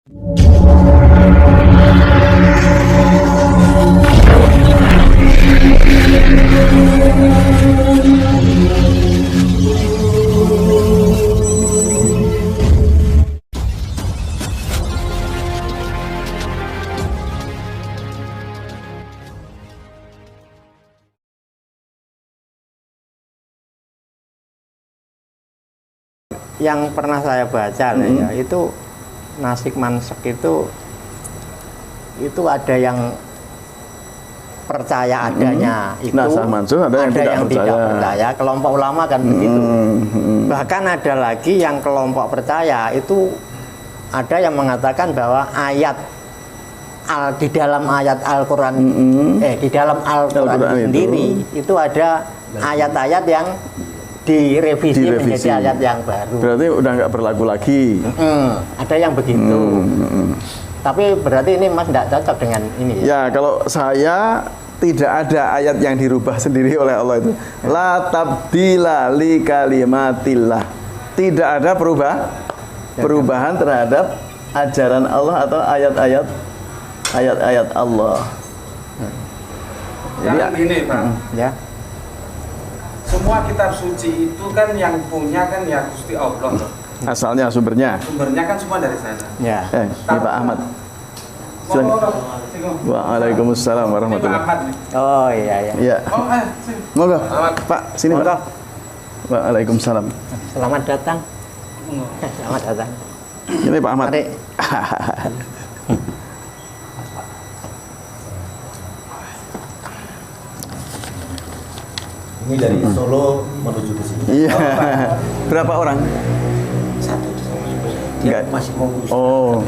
Yang pernah saya baca ya, itu nasik mansek itu ada yang percaya adanya itu, nasik mansuk ada yang tidak percaya. Kelompok ulama kan begitu. Bahkan ada lagi yang kelompok percaya itu ada yang mengatakan bahwa di dalam ayat Al-Quran di dalam Al-Quran sendiri itu ada ayat-ayat yang direvisi menjadi ayat yang baru. Berarti udah nggak berlaku lagi. Ada yang begitu. Tapi berarti ini Mas tidak cocok dengan ini. Ya, kalau saya tidak ada ayat yang dirubah sendiri oleh Allah itu. La tabdila li kalimatillah. Tidak ada perubahan terhadap ajaran Allah atau ayat-ayat Allah. Jadi ini Pak. Ya. Semua kitab suci itu kan yang punya kan ya Gusti Allah. Asalnya sumbernya kan semua dari sana. Ya. ini Pak Ahmad. Waalaikumsalam warahmatullahi wabarakatuh. Oh iya. Iya. Monggo. Pak, sini Pak. Waalaikumsalam. Selamat datang. Selamat datang. Ini Pak Ahmad. Mari. Ini dari Solo menuju ke sini. Iya. Berapa orang? Satu. Dia masih mau urus. Oh.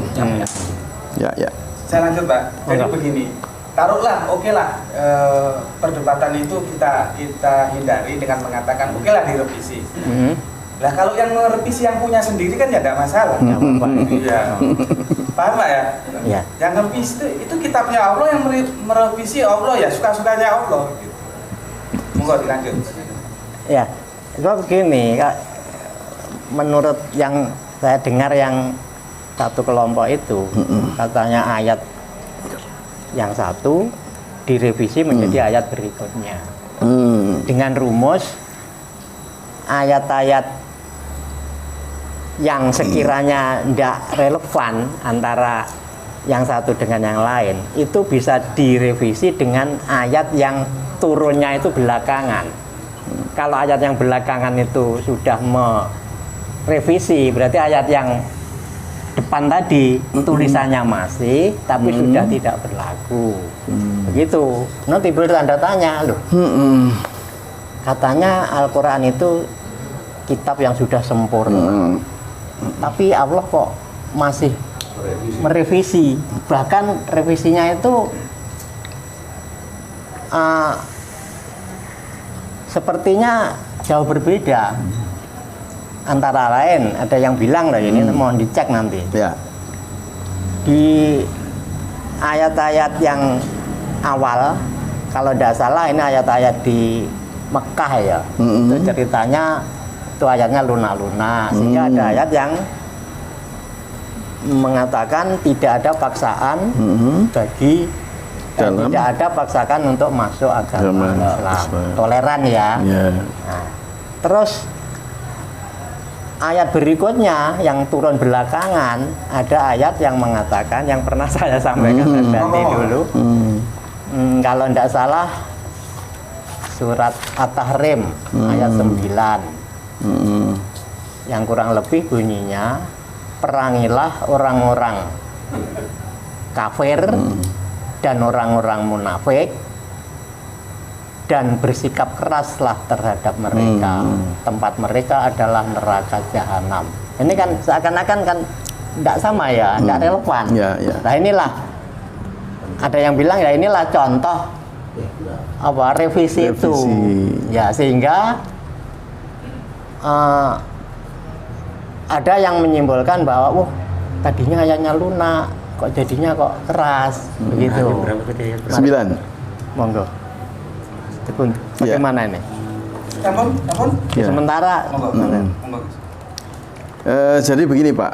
Ya. Saya lanjut Pak. Jadi begini. Taruhlah, oke lah, perdebatan itu kita hindari dengan mengatakan oke lah direvisi. Lah kalau yang merevisi yang punya sendiri kan ya tidak masalah. Iya. Paham Pak ya? Iya. Yang merevisi itu kitabnya Allah, yang merevisi Allah ya suka-sukanya Allah. Gitu. Monggo dilanjut. Ya, itu begini, menurut yang saya dengar yang satu kelompok itu katanya ayat yang satu direvisi menjadi ayat berikutnya dengan rumus ayat-ayat yang sekiranya tidak relevan antara yang satu dengan yang lain itu bisa direvisi dengan ayat yang turunnya itu belakangan. Kalau ayat yang belakangan itu sudah merevisi, berarti ayat yang depan tadi tulisannya masih, tapi sudah tidak berlaku. Begitu. Nanti bertanda tanya loh. Katanya Al-Quran itu kitab yang sudah sempurna, tapi Allah kok masih merevisi. Bahkan revisinya itu sepertinya jauh berbeda. Antara lain ada yang bilang lah ini mohon dicek nanti. Ya. Di ayat-ayat yang awal kalau tidak salah ini ayat-ayat di Mekah ya. Itu ceritanya itu ayatnya lunak-lunak. Sehingga ada ayat yang mengatakan tidak ada paksaan bagi tidak ada paksakan untuk masuk agama Islam. Toleran ya. Nah, terus ayat berikutnya yang turun belakangan ada ayat yang mengatakan yang pernah saya sampaikan tadi dulu. Kalau tidak salah surat At-Tahrim ayat 9 yang kurang lebih bunyinya perangilah orang-orang kafir dan orang-orang munafik dan bersikap keraslah terhadap mereka. Tempat mereka adalah neraka jahanam. Ini kan seakan-akan kan tidak sama ya, tidak relevan. Nah inilah ada yang bilang ya inilah contoh revisi itu ya, sehingga ada yang menyimpulkan bahwa tadinya ayatnya lunak kok jadinya kok keras begitu. 9. Monggo. Tekun. Bagaimana ini? Ampun. Sementara jadi begini Pak,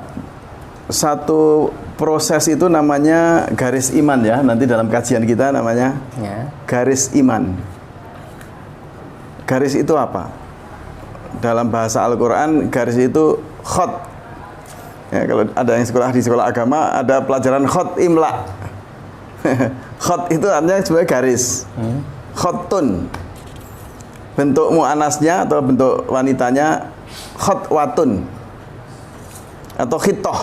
satu proses itu namanya garis iman ya. Nanti dalam kajian kita namanya garis iman. Garis itu apa? Dalam bahasa Al-Quran, garis itu khot. Ya, kalau ada yang sekolah di sekolah agama, ada pelajaran khot imla. Khot itu artinya sebagai garis. Khotun. Bentuk mu'anasnya atau bentuk wanitanya khotwatun atau khitoh.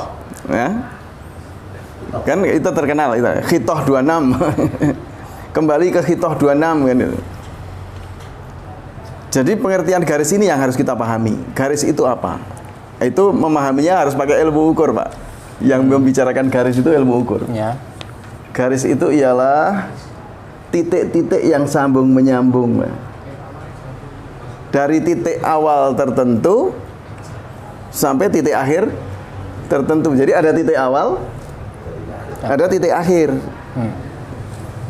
Ya. Kan itu terkenal itu. Khitoh 26. Kembali ke khitoh 26 kan itu. Jadi pengertian garis ini yang harus kita pahami. Garis itu apa? Itu memahaminya harus pakai ilmu ukur, Pak. Yang membicarakan garis itu ilmu ukur. Ya. Garis itu ialah titik-titik yang sambung menyambung, Pak. Dari titik awal tertentu sampai titik akhir tertentu. Jadi ada titik awal, ada titik akhir.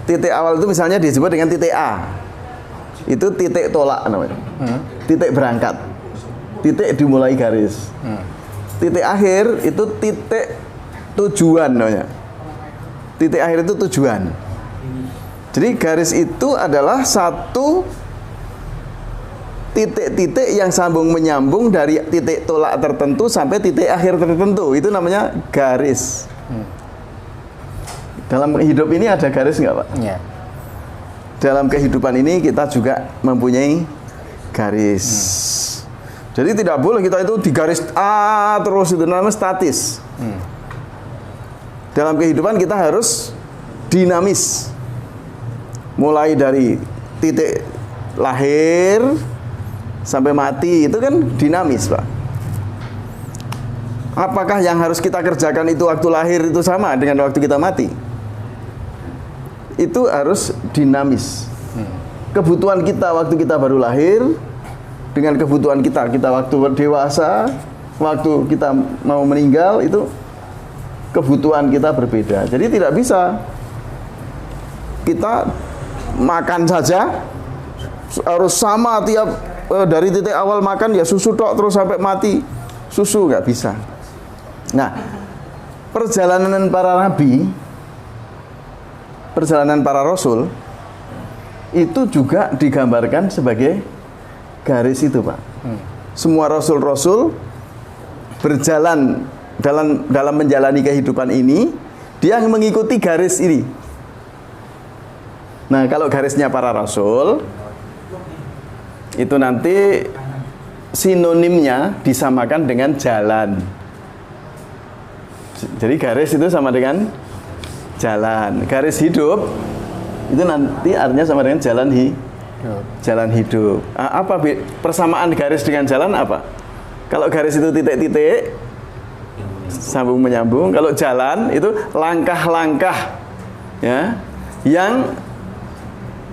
Titik awal itu misalnya disebut dengan titik A. Itu titik tolak namanya. Titik berangkat. Titik dimulai garis. Titik akhir itu titik tujuan namanya. Titik akhir itu tujuan. Jadi garis itu adalah satu titik-titik yang sambung menyambung dari titik tolak tertentu sampai titik akhir tertentu. Itu namanya garis. Dalam hidup ini ada garis nggak, Pak? Ya. Dalam kehidupan ini kita juga mempunyai garis. Jadi tidak boleh kita itu di garis A terus, itu namanya statis. Dalam kehidupan kita harus dinamis. Mulai dari titik lahir sampai mati itu kan dinamis, Pak. Apakah yang harus kita kerjakan itu waktu lahir itu sama dengan waktu kita mati? Itu harus dinamis. Kebutuhan kita waktu kita baru lahir dengan kebutuhan kita waktu dewasa, waktu kita mau meninggal, itu kebutuhan kita berbeda. Jadi tidak bisa kita makan saja harus sama tiap dari titik awal makan ya susu tok terus sampai mati susu, nggak bisa. Nah, perjalanan para nabi, perjalanan para rasul itu juga digambarkan sebagai garis itu, Pak. Semua rasul-rasul berjalan dalam menjalani kehidupan ini, dia mengikuti garis ini. Nah, kalau garisnya para rasul itu nanti sinonimnya disamakan dengan jalan. Jadi garis itu sama dengan jalan. Garis hidup itu nanti artinya sama dengan jalan hidup. Apa persamaan garis dengan jalan apa? Kalau garis itu titik-titik sambung menyambung, kalau jalan itu langkah-langkah ya yang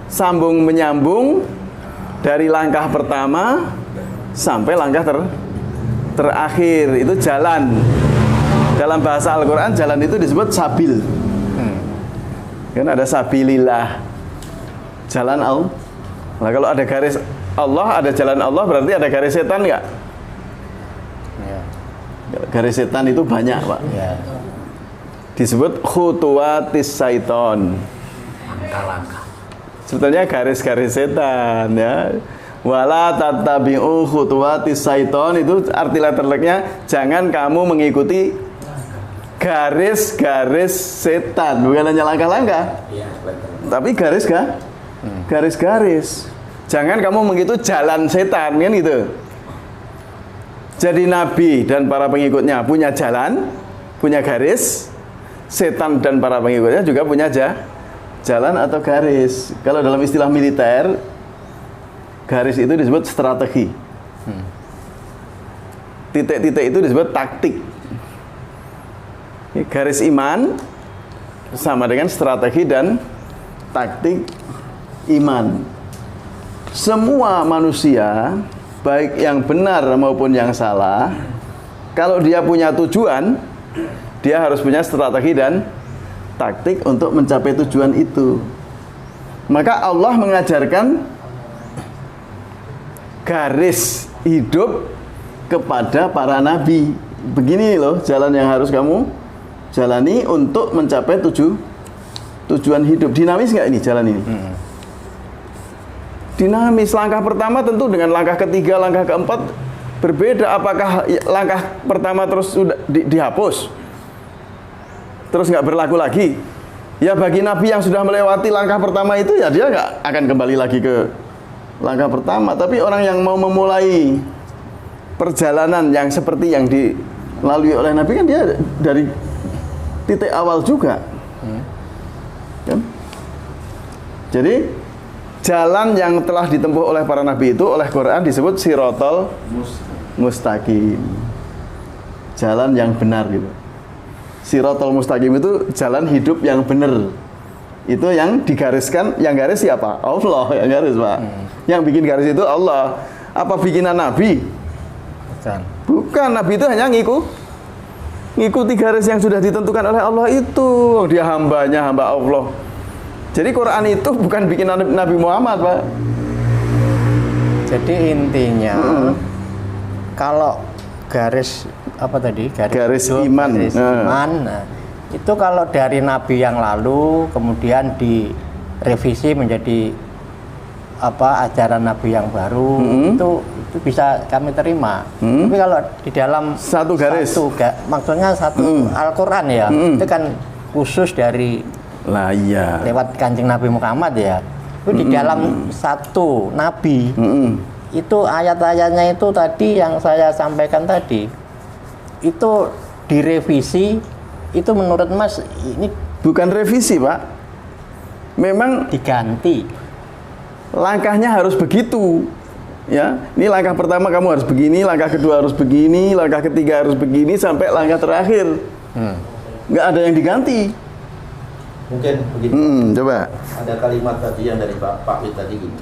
sambung menyambung dari langkah pertama sampai langkah terakhir. Itu jalan. Dalam bahasa Al-Quran jalan itu disebut sabil. Kan ada sabilillah, jalan Allah. Nah, kalau ada garis Allah, ada jalan Allah, berarti ada garis setan nggak? Ya. Garis setan itu banyak, Pak. Ya. Disebut khutuwatis syaiton. Langkah-langkah. Sebetulnya garis-garis setan ya. Wala tattabi'u khutuwatis syaiton, itu arti letterleknya jangan kamu mengikuti garis-garis setan, bukan hanya langkah-langkah. Tapi garis-garis. Jangan kamu mengikuti jalan setan, kan gitu. Jadi Nabi dan para pengikutnya punya jalan, punya garis. Setan dan para pengikutnya juga punya jalan atau garis. Kalau dalam istilah militer, garis itu disebut strategi. Titik-titik itu disebut taktik. Garis iman sama dengan strategi dan taktik iman. Semua manusia, baik yang benar maupun yang salah, kalau dia punya tujuan, dia harus punya strategi dan taktik untuk mencapai tujuan itu. Maka Allah mengajarkan garis hidup kepada para nabi. Begini loh jalan yang harus kamu jalani untuk mencapai tujuan hidup. Dinamis nggak ini jalan ini? Dinamis. Langkah pertama tentu dengan langkah ketiga, langkah keempat berbeda. Apakah langkah pertama terus sudah dihapus, terus nggak berlaku lagi? Ya bagi Nabi yang sudah melewati langkah pertama itu, ya dia nggak akan kembali lagi ke langkah pertama. Tapi orang yang mau memulai perjalanan yang seperti yang dilalui oleh Nabi kan dia dari titik awal juga. Kan? Jadi jalan yang telah ditempuh oleh para Nabi itu oleh Quran disebut Sirotol Mustaqim, jalan yang benar gitu. Sirotol Mustaqim itu jalan hidup yang benar. Itu yang digariskan, yang garis siapa? Allah yang garis, Pak. Yang bikin garis itu Allah. Apa bikinan Nabi? Bukan, Nabi itu hanya ngikuti garis yang sudah ditentukan oleh Allah itu. Dia hambanya, hamba Allah. Jadi Quran itu bukan bikinan Nabi Muhammad, Pak. Jadi intinya kalau garis apa tadi? Garis iman. Nah, itu kalau dari Nabi yang lalu kemudian direvisi menjadi ajaran Nabi yang baru, itu bisa kami terima. Tapi kalau di dalam satu garis, maksudnya satu Al-Quran ya, itu kan khusus dari lewat Kanjeng Nabi Muhammad ya. Itu di dalam satu Nabi, itu ayat-ayatnya itu tadi yang saya sampaikan tadi, itu direvisi. Itu menurut Mas ini bukan revisi, Pak. Memang diganti. Langkahnya harus begitu. Ya, ini langkah pertama kamu harus begini, langkah kedua harus begini, langkah ketiga harus begini sampai langkah terakhir. Nggak ada yang diganti. Mungkin begini. Coba. Ada kalimat tadi yang dari Pak Wid tadi gini.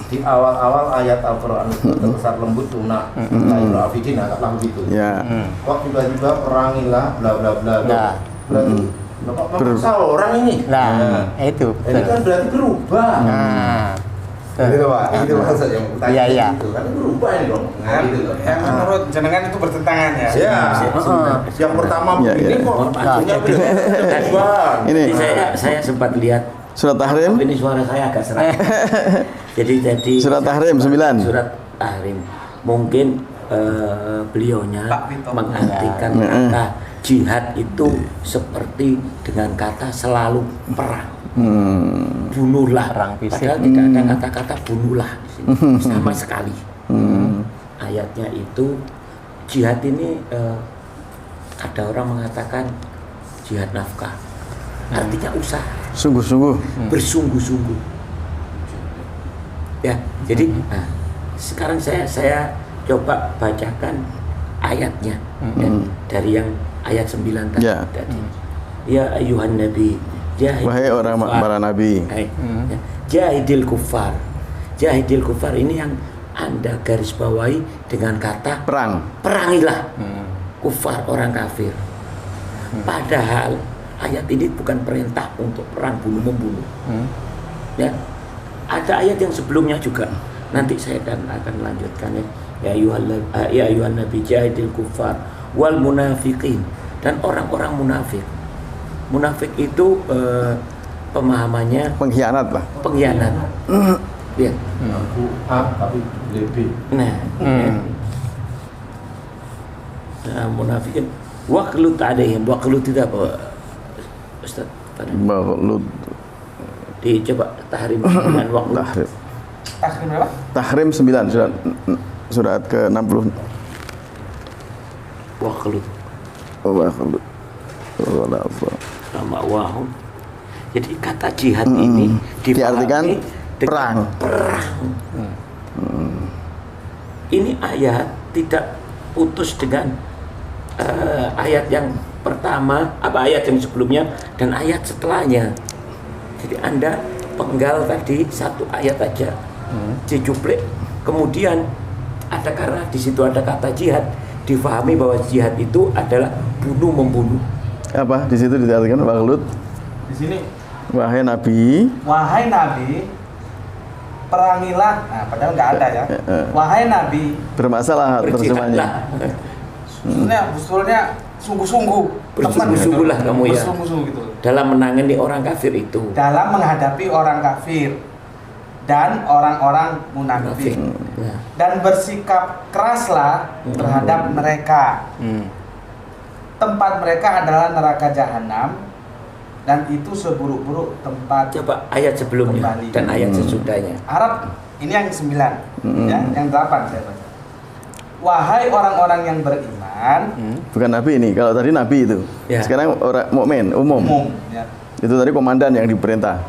Di awal-awal ayat Al-Quran terbesar lembut lunak, Al-Afidin, anggaplah begitu. Ya. Kok tiba-tiba perangilah, bla bla bla. Berarti kok memaksa orang ini? Nah, itu. Ini kan berarti berubah. Gitu Pak, itu maksud yang tanya itu kan berubah ini dong. Nah, gitu loh. Yang menurut jenengan itu bertentangan ya. Ya. Yang pertama begini kok akhirnya berubah. Ini saya sempat lihat Surat Tahrim. Ini suara saya agak serak. Jadi Surat Tahrim 9. Surat Tahrim. Mungkin beliaunya mengartikan kata jihad itu seperti dengan kata selalu perang. Bunuhlah. Padahal tidak ada kata-kata bunuhlah di sini sama sekali. Ayatnya itu jihad ini ada orang mengatakan jihad nafkah. Artinya usaha. Sungguh-sungguh. Bersungguh-sungguh. Ya, jadi sekarang saya coba bacakan ayatnya dari yang ayat 9 tadi. Ya ayuhan nabi, wahai orang para nabi. Jahidil kufar. Jahidil kufar ini yang Anda garis bawahi dengan kata perang. Perangilah kufar, orang kafir. Padahal ayat ini bukan perintah untuk perang bunuh-membunuh. Ya. Ada ayat yang sebelumnya juga. Nanti saya akan lanjutkan ya. Ya ayuhan nabi jahidil kufar wal munafiqin, dan orang-orang munafik. Munafik itu pemahamannya pengkhianat lah. Pengkhianat. Ya. Aku A tapi lebih. Nah, munafikin waqlut alaihim. Waqlut itu apa, Ustaz? Waqlut. Dicoba tahrim dengan waqlut. Tahrim berapa? Tahrim 9 surat ke-60. Waqlut. Waqlut. Sama wahum. Jadi kata jihad ini diartikan perang. Ini ayat tidak putus dengan ayat yang pertama, ayat yang sebelumnya dan ayat setelahnya. Jadi Anda penggal tadi satu ayat aja, dicuplik, kemudian ada karena di situ ada kata jihad, difahami bahwa jihad itu adalah bunuh membunuh. Apa di situ diartikan waqlut? Di sini Wahai Nabi, perangilah. Nah, padahal nggak ada ya. Wahai Nabi, bermasalah terjemahnya. sebetulnya sungguh-sungguh. Bersungguh-sungguhlah kamu ya bersungguh-sungguh gitu dalam menangani orang kafir itu. dalam menghadapi orang kafir dan orang-orang munafik. Nah, Dan bersikap keraslah terhadap mereka. Tempat mereka adalah neraka jahanam, dan itu seburuk-buruk tempat. coba ayat sebelumnya Kembali. dan ayat sesudahnya. Arab ini yang 9, ya, yang 8 saya baca. Wahai orang-orang yang beriman, Bukan nabi ini. Kalau tadi nabi itu. Ya. Sekarang orang mukmin umum. umum, ya, Itu tadi komandan yang diperintah.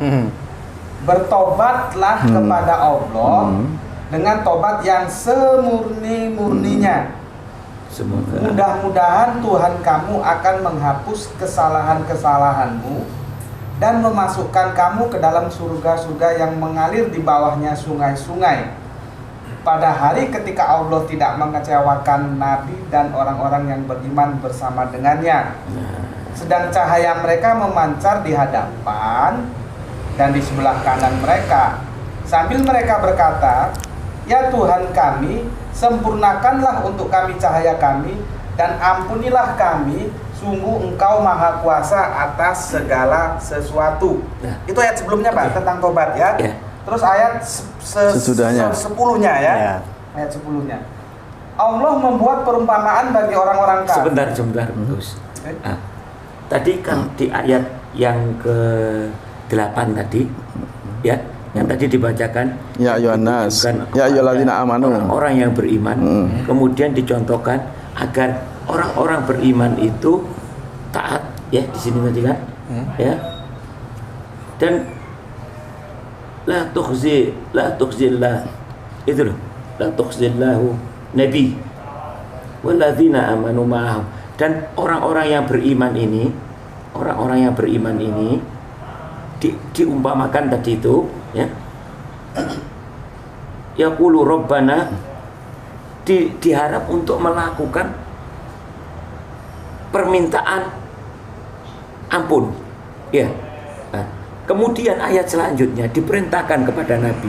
bertobatlah kepada Allah dengan tobat yang semurni-murninya. Semoga Mudah-mudahan Tuhan kamu akan menghapus kesalahan-kesalahanmu dan memasukkan kamu ke dalam surga-surga yang mengalir di bawahnya sungai-sungai. Pada hari ketika Allah tidak mengecewakan Nabi dan orang-orang yang beriman bersama dengannya. Sedang cahaya mereka memancar di hadapan dan di sebelah kanan mereka. Sambil mereka berkata, "Ya Tuhan kami, sempurnakanlah untuk kami cahaya kami dan ampunilah kami, sungguh Engkau Maha Kuasa atas segala sesuatu." Nah. Itu ayat sebelumnya Pak, tentang tobat ya. Ya. Terus ayat Sesudahnya. 10-nya ya. Ya. Ayat 10-nya. Allah membuat perumpamaan bagi orang-orang kafir. sebentar Gus. Eh? Tadi kan di ayat yang ke-8 tadi ya, yang tadi dibacakan Ya Yohanes. bukan Ya ayyuhalladzina amanu. orang-orang yang beriman, kemudian dicontohkan agar orang-orang beriman itu taat ya di sini tadi kan ya, dan la tukhzillah itu loh, la tukhzillahu nabi walladzina amanu ma'ahu. Dan orang-orang yang beriman ini, diumpamakan tadi itu ya, yaqulu rabbana, diharap untuk melakukan permintaan ampun ya. Nah, kemudian ayat selanjutnya diperintahkan kepada Nabi,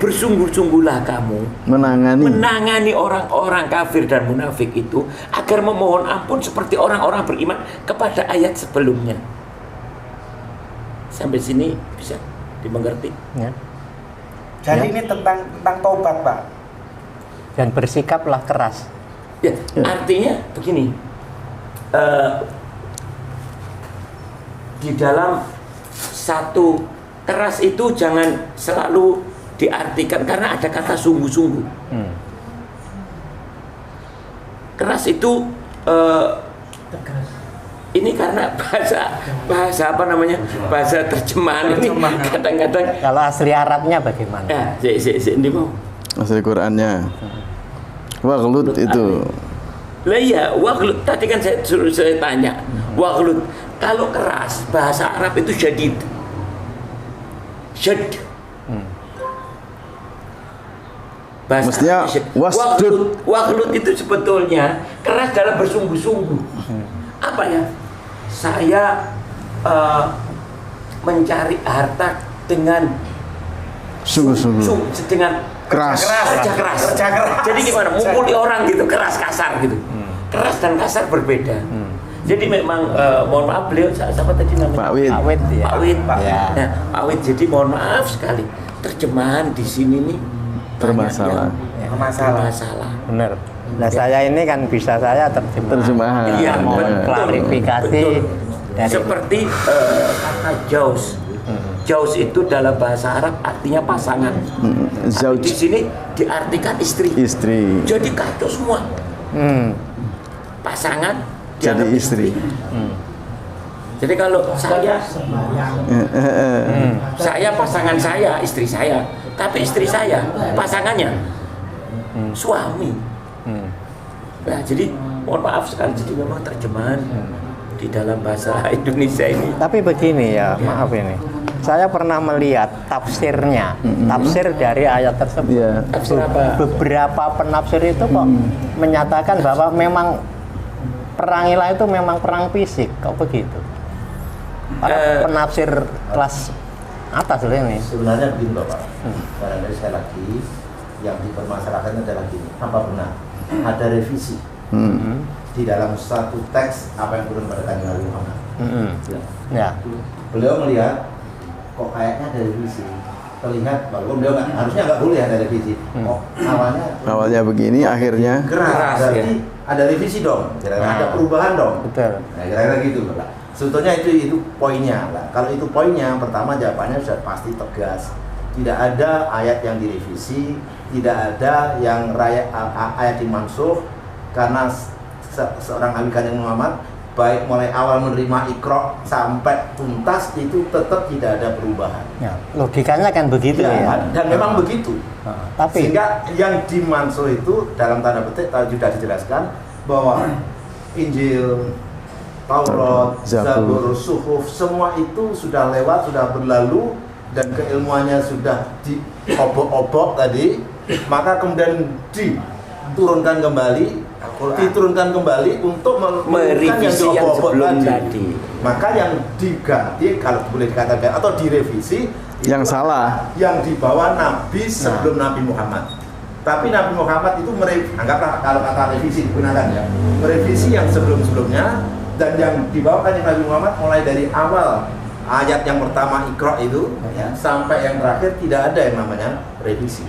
bersungguh-sungguhlah kamu menangani orang-orang kafir dan munafik itu agar memohon ampun seperti orang-orang beriman kepada ayat sebelumnya. Sampai sini bisa dimengerti Ya. Jadi Ya. ini tentang taubat, Pak. Dan bersikaplah keras. ya. Artinya begini, di dalam satu keras itu jangan selalu diartikan, karena ada kata sungguh-sungguh. Keras itu ini karena bahasa apa namanya, bahasa terjemahan ini kadang-kadang Kalau asli Arabnya bagaimana? ya ini mau Asli Qur'annya. Waghlud itu. lah iya, waghlud tadi kan saya tanya waghlud. Kalau keras bahasa Arab itu syadid. Bahasa Mestinya Arab syadid. wasdud. Waghlud itu sebetulnya keras dalam bersungguh-sungguh. Apa ya? Saya mencari harta dengan Sungguh-sungguh. dengan Keras. kerja keras. Jadi gimana? Mukuli orang gitu, keras kasar gitu. Keras dan kasar berbeda. Jadi memang mohon maaf, beliau siapa tadi namanya? Pak Wid. Pak Wid ya. Pak Wid. Ya. Nah, Pak Wid, jadi mohon maaf sekali, terjemahan di sini nih Bermasalah. bermasalah. Benar. Nah, saya ini kan bisa saya Terjemahan. Iya, Mohon betul. klarifikasi Betul. dari Seperti kata jauz. Jauz itu dalam bahasa Arab artinya pasangan. Tapi Zauj. di sini diartikan istri. Istri. Jadi kacau semua. Pasangan Jadi dianggap istri. Jadi kalau saya pasangan saya, istri saya, tapi istri saya pasangannya suami. Nah, jadi mohon maaf sekali, jadi memang terjemahan di dalam bahasa Indonesia ini. Tapi begini ya, maaf ini. Saya pernah melihat tafsirnya, tafsir dari ayat tersebut. Iya. Tafsir apa? Beberapa penafsir itu kok menyatakan bahwa memang perangilah itu memang perang fisik, kok begitu? Para penafsir kelas atas loh ini. Sebenarnya begini Bapak, barangkali sekali lagi yang dipermasalahkan adalah gini, apa benar ada revisi? di dalam satu teks apa yang turun pada Kanjeng Nabi Muhammad. Ya. Beliau melihat kok kayaknya ada revisi. Terlihat walaupun beliau harusnya nggak boleh ada revisi. Kok awalnya begini, akhirnya keras, berarti ada revisi dong, ada perubahan dong. Betul. Nah, kira-kira gitu lah. Sebetulnya itu poinnya lah. Kalau itu poinnya, pertama jawabannya sudah pasti tegas. Tidak ada ayat yang direvisi, tidak ada yang ayat dimansuh, karena seorang Nabi Kanjeng Muhammad baik mulai awal menerima Iqra sampai tuntas itu tetap tidak ada perubahan. Ya, logikanya kan begitu ya. Dan memang begitu. Tapi Sehingga yang dimansuh itu dalam tanda petik sudah dijelaskan bahwa Injil, Taurat, Zabur, Suhuf, semua itu sudah lewat, sudah berlalu, dan keilmuannya sudah diobok-obok tadi, maka kemudian diturunkan kembali untuk merevisi yang sebelum tadi. Maka yang diganti, kalau boleh dikatakan, atau direvisi yang itu salah, yang dibawa Nabi sebelum Nabi Muhammad. Tapi Nabi Muhammad itu anggaplah kalau kata revisi digunakan ya, merevisi yang sebelum-sebelumnya, dan yang dibawakan Nabi Muhammad mulai dari awal ayat yang pertama Iqra itu ya, sampai yang terakhir tidak ada yang namanya revisi.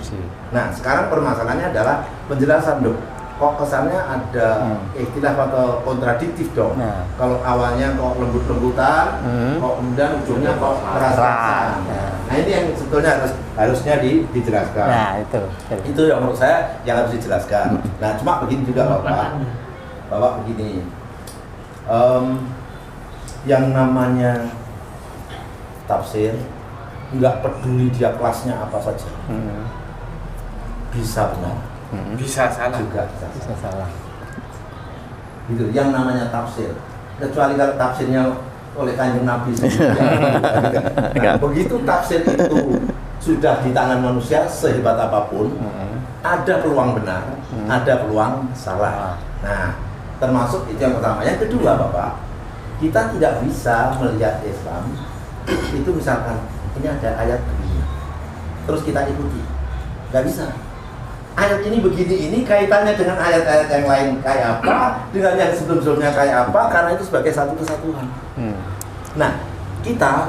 Nah, sekarang permasalahannya adalah penjelasan dong. Kok kesannya ada istilah atau kontradiktif dong. Kalau awalnya kok lembut-lembutan, kok kemudian ujungnya kok keras-kerasan. Nah, ini yang sebetulnya harusnya dijelaskan. Nah, itu yang menurut saya yang harus dijelaskan. Nah, cuma begini juga Bapak begini. Yang namanya tafsir nggak peduli dia kelasnya apa saja, bisa benar, bisa salah juga bisa salah. Gitu. Yang namanya tafsir, kecuali kalau tafsirnya oleh Kanjeng Nabi sendiri. Nah, begitu tafsir itu sudah di tangan manusia sehebat apapun, ada peluang benar, ada peluang salah. Nah, termasuk itu yang pertama. Yang kedua, Bapak, kita tidak bisa melihat Islam itu misalkan ini ada ayat begini, terus kita ikuti, nggak bisa. Ayat ini begini, ini kaitannya dengan ayat-ayat yang lain kayak apa, dengan yang sebelum-sebelumnya kayak apa, karena itu sebagai satu kesatuan. Nah, kita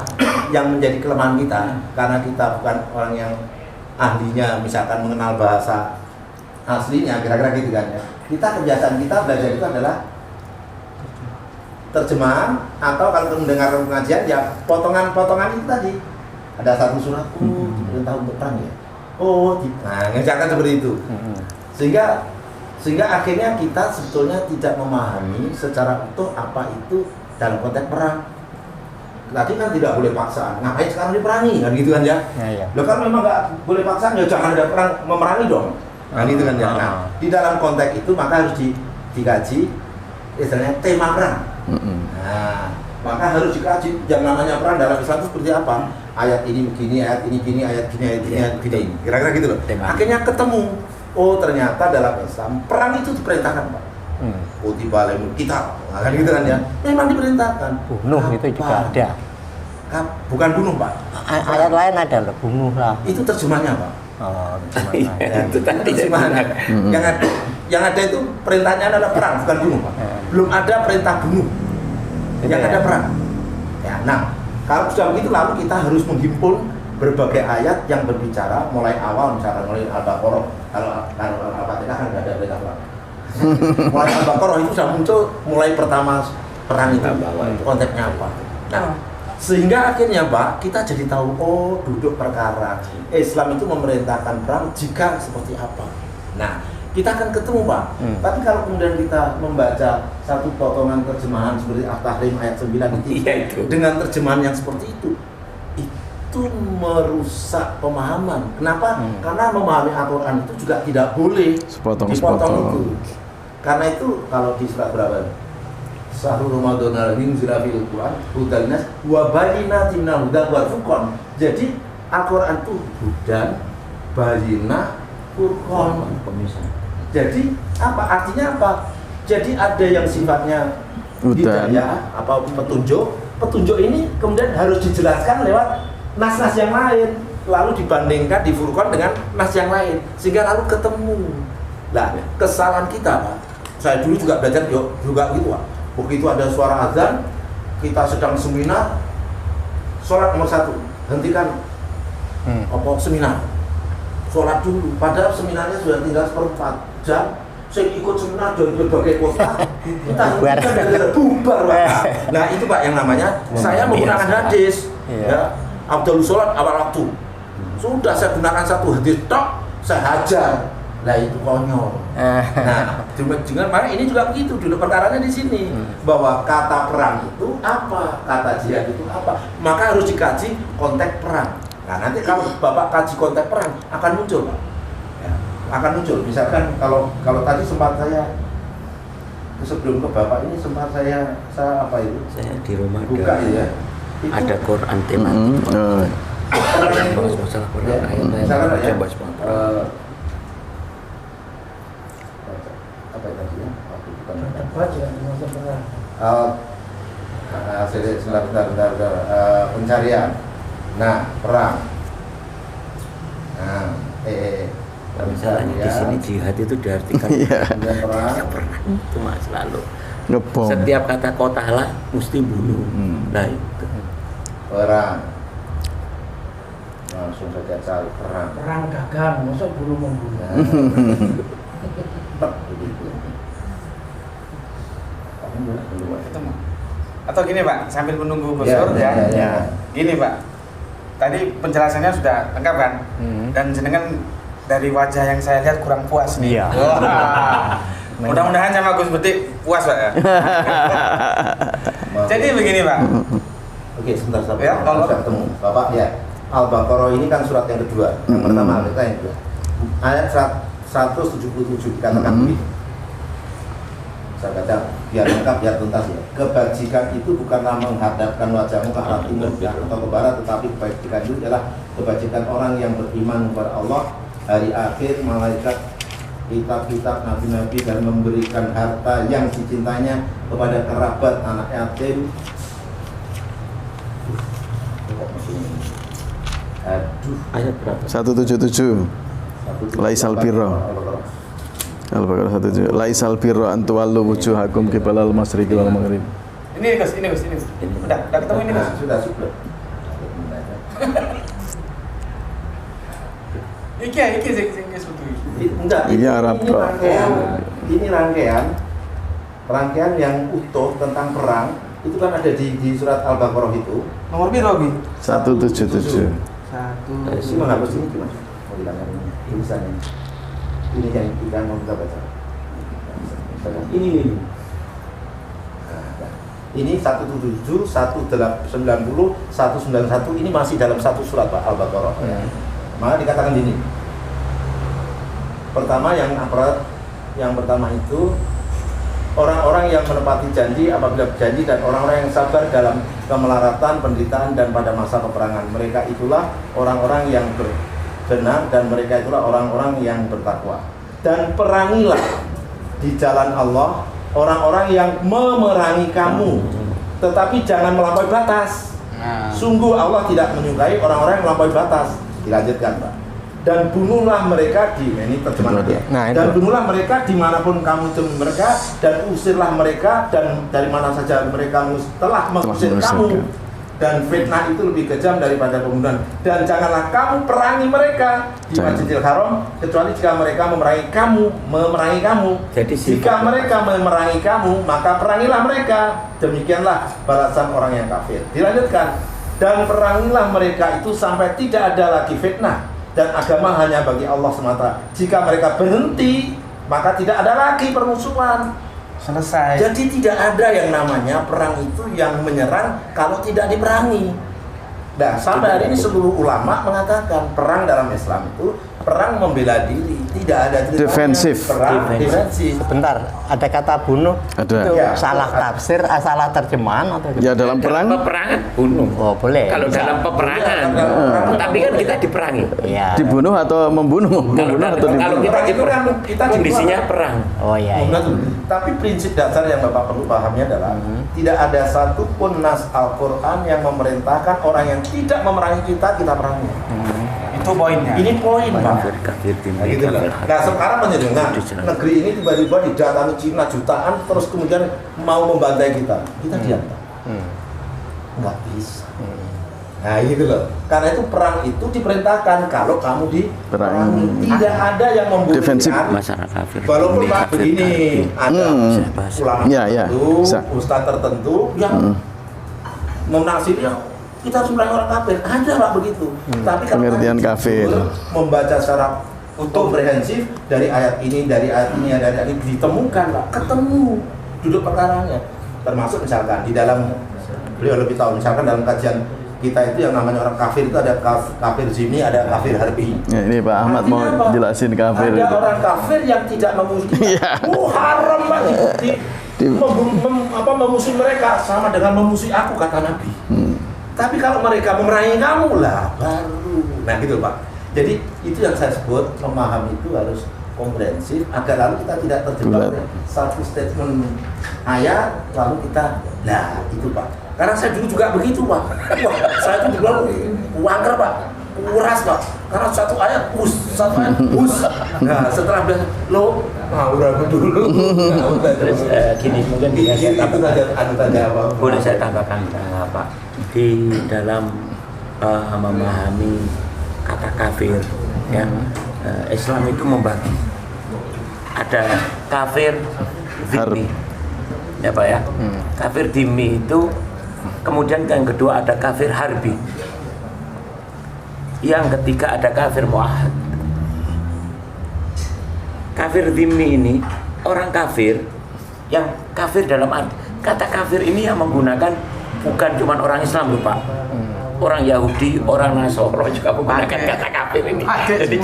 yang menjadi kelemahan kita, karena kita bukan orang yang ahlinya misalkan mengenal bahasa aslinya, kira-kira gitu kan ya. Kebiasaan kita belajar itu adalah terjemahan, atau kalau mendengar pengajian ya potongan-potongan itu tadi. Ada satu surat, diperintah untuk perang ya. Nah, misalkan seperti itu. Sehingga akhirnya kita sebetulnya tidak memahami secara utuh apa itu dalam konteks perang. Tadi kan tidak boleh paksaan. Ngapain sekarang diperangi kan gitu kan ya? Loh, kalau memang nggak boleh paksaan ya jangan ada perang, memerangi dong. Nah, gitu kan ya. Nah, di dalam konteks itu maka harus dikaji istilahnya tema perang. Nah, maka harus dikaji yang namanya perang dalam Islam itu seperti apa. Ayat ini begini, ayat ini gini, ayat gini, ayat gini, ayat gini. Kira-kira gitu loh. Akhirnya ketemu. Oh, ternyata dalam Islam perang itu diperintahkan, Pak. Kutiba alaihimul qital. Nah, kan gitu kan ya. Memang diperintahkan. Bunuh itu juga ada. Bukan bunuh, Pak. Ayat lain ada loh, bunuh lah. Itu terjemahnya, Pak. Itu tadi terjemahannya. Yang ada itu perintahnya adalah perang, bukan bunuh, Pak. Belum ada perintah bunuh. Yang ada perang. Ya, nah, kalau sudah begitu lalu kita harus menghimpun berbagai ayat yang berbicara mulai awal, misalkan mulai Al-Baqarah. Kalau Al-Fatihah kan nggak ada perintah perang. Mulai Al-Baqarah itu sudah muncul mulai pertama perang itu konteksnya apa. Nah, sehingga akhirnya Pak kita jadi tahu, oh duduk perkara Islam itu memerintahkan perang jika seperti apa. Nah, kita akan ketemu Pak. Tapi kalau kemudian kita membaca satu potongan terjemahan seperti At-Tahrim ayat 9 itu dengan terjemahan yang seperti itu merusak pemahaman. Kenapa? Karena memahami Al-Quran itu juga tidak boleh dipotong itu. Karena itu kalau di surat berapa? Syahrul Ramadan al-Azim unzila fil Qur'an hudan nas wa bayyinatin minal huda wal furqan. Jadi Al-Qur'an itu hudan, bayyinah, furqan, pemisah. Jadi apa artinya apa? Jadi ada yang sifatnya hidayah apa petunjuk ini kemudian harus dijelaskan lewat nas-nas yang lain, lalu dibandingkan di Furqan dengan nas yang lain sehingga lalu ketemu. Nah, kesalahan kita Pak Saya dulu juga belajar juga gitu Pak. Begitu ada suara azan, kita sedang seminar, sholat nomor 1, hentikan seminar, sholat dulu. Padahal seminarnya sudah tinggal 1/4 jam. Saya ikut seminar dari berbagai kota, kita bubar Pak. Nah itu Pak yang namanya saya menggunakan hadis, ya, afdhalus sholat awal waktu. Sudah saya gunakan satu hadis tok, saya hajar. Nah itu konyol. Nah, dengan mana ini juga begitu dulu perkaranya di sini bahwa kata perang itu apa, kata jihad itu apa, maka harus dikaji konteks perang. Nah nanti kalau Bapak kaji konteks perang akan muncul Pak, ya, akan muncul. Misalkan kalau tadi sempat saya sebelum ke Bapak ini sempat saya apa itu? Saya di rumah buka ya. Ada Quran tematik. Masalah Quran ayat-ayat bahas apa itu tadi ya? Sebentar. Pencarian. Nah, perang. Nah, misalnya di sini jihad itu diartikan perang. Cuma selalu ngebom. setiap kata kotalah mesti bunuh. Nah itu Perang. Langsung saja cari perang. Perang dagang, masa bunuh membunuh. Ketemu. Atau gini Pak, sambil menunggu Gus Nur ya. Gini Pak, tadi penjelasannya sudah lengkap kan? Dan jenengan dari wajah yang saya lihat kurang puas nih. Iya. Mudah-mudahan sama Gus Betik puas Pak ya. Jadi begini Pak. Oke, sebentar Ya, kalau ketemu Bapak ya. Al-Baqarah ini kan surat yang kedua. Yang pertama kita yang kedua. Ayat 177 dikatakan begitu. Saya baca biar lengkap, biar tuntas ya. Kebajikan itu bukanlah menghadapkan wajahmu ke arah timur atau ke barat, tetapi kebajikan itu adalah kebajikan orang yang beriman kepada Allah, hari akhir, malaikat, kitab-kitab, nabi-nabi, dan memberikan harta yang dicintanya kepada kerabat, anak yatim. Aduh, ayat berapa? 177. Laisal birra. Al-Baqarah 177. Laisal birra an tuwallu wujuhakum qibalal masyriqi wal maghrib. Ini Gus. Udah ketemu ini Gus. Sudah. Iki sing setuju. Enggak, Ini Arab. ini rangkaian yang utuh tentang perang. Itu kan ada di surat Al-Baqarah itu. Nomor piro Bi? 177. Ini menghapus ini gimana? Mau ditanya ini. Tulisannya. Ini yang kita mau kita baca. Ini. Nah, ini 177, 190, 191 ini masih dalam satu surat Pak Al-Baqarah. Maka dikatakan gini. Pertama yang pertama itu orang-orang yang menepati janji apabila berjanji dan orang-orang yang sabar dalam kemelaratan, penderitaan dan pada masa peperangan. Mereka itulah orang-orang yang benar dan mereka itulah orang-orang yang bertakwa. Dan perangilah di jalan Allah orang-orang yang memerangi kamu, tetapi jangan melampaui batas. Sungguh Allah tidak menyukai orang-orang yang melampaui batas. Dilanjutkan Pak. Dan bunuhlah mereka ini terjemahannya. Dan bunuhlah mereka dimanapun kamu temui mereka, dan usirlah mereka dan dari mana saja mereka telah mengusir kamu. Dan fitnah itu lebih kejam daripada pembunuhan. Dan janganlah kamu perangi mereka di Masjidil Haram kecuali jika mereka memerangi kamu. Jadi jika mereka memerangi kamu, maka perangilah mereka. Demikianlah balasan orang yang kafir. Dilanjutkan. Dan perangilah mereka itu sampai tidak ada lagi fitnah dan agama hanya bagi Allah semata. Jika mereka berhenti, maka tidak ada lagi permusuhan. Selesai. Jadi tidak ada yang namanya perang itu yang menyerang kalau tidak diperangi. Nah, sampai hari ini seluruh ulama mengatakan perang dalam Islam itu perang membela diri, tidak ada defensif. Perang defensif. Sebentar, ada kata bunuh. Ada. Itu Ya, salah tafsir, salah terjemahan atau Ya dalam perang peperangan bunuh. Oh, boleh. Kalau Bisa. dalam peperangan, tapi kan kita diperangi. Iya. dibunuh atau membunuh? Membunuh atau Kalau dibunuh? kita diperang, Kita kondisinya perang. Oh iya. Benar tuh. Tapi prinsip dasar yang Bapak perlu pahami adalah tidak ada satupun nas Al-Quran yang memerintahkan orang yang tidak memerangi kita perangi. Itu poinnya. Ini poin, Pak. Kafir Nah, gitu loh. Nah, sekarang menjadikan negeri ini tiba-tiba didatangi Cina jutaan, terus kemudian mau membantai kita. Kita diam, Pak. Nggak bisa. Nah, gitu loh. Karena itu perang itu diperintahkan kalau kamu diperangi. Tidak ada yang Defensif. membuktikan. masyarakat kafir. Walaupun Pak begini, ada ulama Ya, ya, tertentu, bisa. ustadz tertentu yang menafsirnya kita harus memerangi orang kafir. Ada Pak begitu. Tapi kalau Pengertian kami kafir. jujur membaca secara komprehensif dari ayat ini, dari ayat ini, dari ayat ini ditemukan Pak, ketemu duduk perkaranya. Termasuk misalkan di dalam beliau lebih tahu, misalkan dalam kajian kita itu yang namanya orang kafir itu ada kafir zimmi, ada kafir harbi. Ya, ini Pak Ahmad mau Artinya apa? jelasin kafir Ada itu. orang kafir yang tidak memusuhi. Iya. Haram Pak memusuhi mereka sama dengan memusuhi aku, kata Nabi. Tapi kalau mereka memerangi kamu lah baru. Nah gitu Pak. Jadi itu yang saya sebut memahami itu harus komprehensif agar lalu kita tidak terjebak Bulat. satu statement ayat lalu kita nah itu Pak. Karena saya dulu juga begitu Pak. Wah, saya itu dulu wangker Pak, kuras Pak. Karena satu ayat satu ayat Nah setelah bilang lo udah dulu. Terus gini, mungkin bisa saya Itu tambahkan. tanya apa? Boleh saya tambahkan, Pak, di dalam memahami kata kafir, ya, Islam itu membagi. Ada kafir dhimmi, ya Pak ya. Kafir dhimmi itu, kemudian yang kedua ada kafir harbi, yang ketiga ada kafir muahad. Kafir dhimmi ini orang kafir yang kafir dalam arti kata kafir ini yang menggunakan bukan cuma orang Islam loh Pak. Orang Yahudi, orang Nasoro juga menggunakan kata kafir ini. Jadi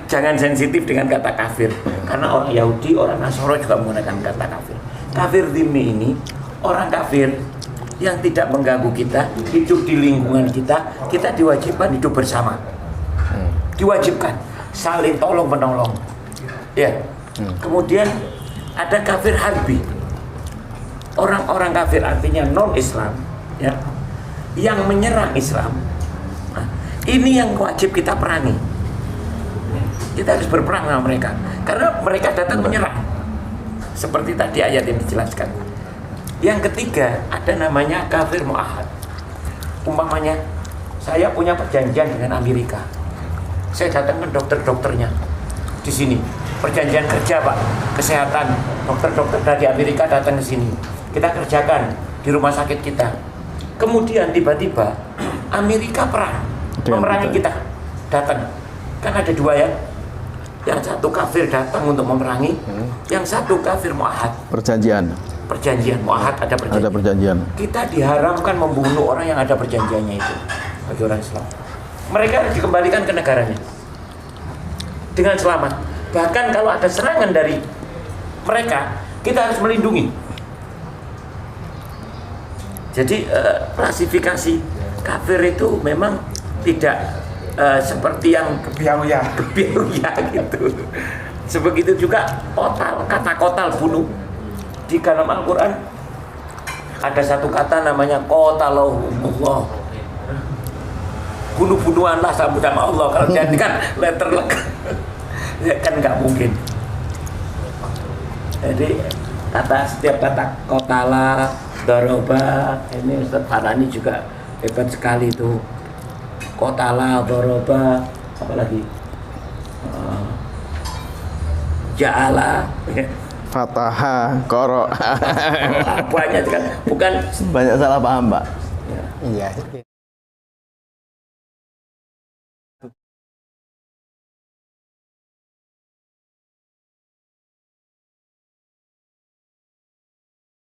jangan sensitif dengan kata kafir. Karena orang Yahudi, orang Nasoro juga menggunakan kata kafir. Kafir dhimmi ini orang kafir yang tidak mengganggu kita, hidup di lingkungan kita diwajibkan hidup bersama. Diwajibkan saling tolong menolong. Ya. Kemudian ada kafir harbi. Orang-orang kafir artinya non-Islam, ya, yang menyerang Islam. Nah, ini yang wajib kita perangi. Kita harus berperang sama mereka karena mereka datang menyerang. Seperti tadi ayat yang dijelaskan. Yang ketiga ada namanya kafir muahad. Umpamanya saya punya perjanjian dengan Amerika. Saya datang ke dokter-dokternya di sini. Perjanjian kerja Pak, kesehatan, dokter-dokter dari Amerika datang ke sini. Kita kerjakan di rumah sakit kita. Kemudian tiba-tiba Amerika perang, memerangi kita. Datang. Kan ada dua ya. Yang satu kafir datang untuk memerangi, yang satu kafir muahad. Perjanjian. Perjanjian muahad ada perjanjian. Ada perjanjian. Kita diharamkan membunuh orang yang ada perjanjiannya itu bagi orang Islam. Mereka harus dikembalikan ke negaranya dengan selamat. Bahkan kalau ada serangan dari mereka, kita harus melindungi. Jadi klasifikasi kafir itu memang tidak seperti yang Kebiauya gitu. Sebegitu juga kotal, kata kotal bunuh. Di dalam Al-Quran ada satu kata namanya qatalahumullah. Bunuh-bunuhanlah sama Allah. Kalau jadikan letter leg ya kan nggak mungkin. Jadi setiap kata qatala, doroba, ini Ustaz Farani juga hebat sekali itu. Qatala, doroba, apalagi ja'ala, Fataha, Qara. banyak kan, bukan Banyak salah paham, Pak. Iya.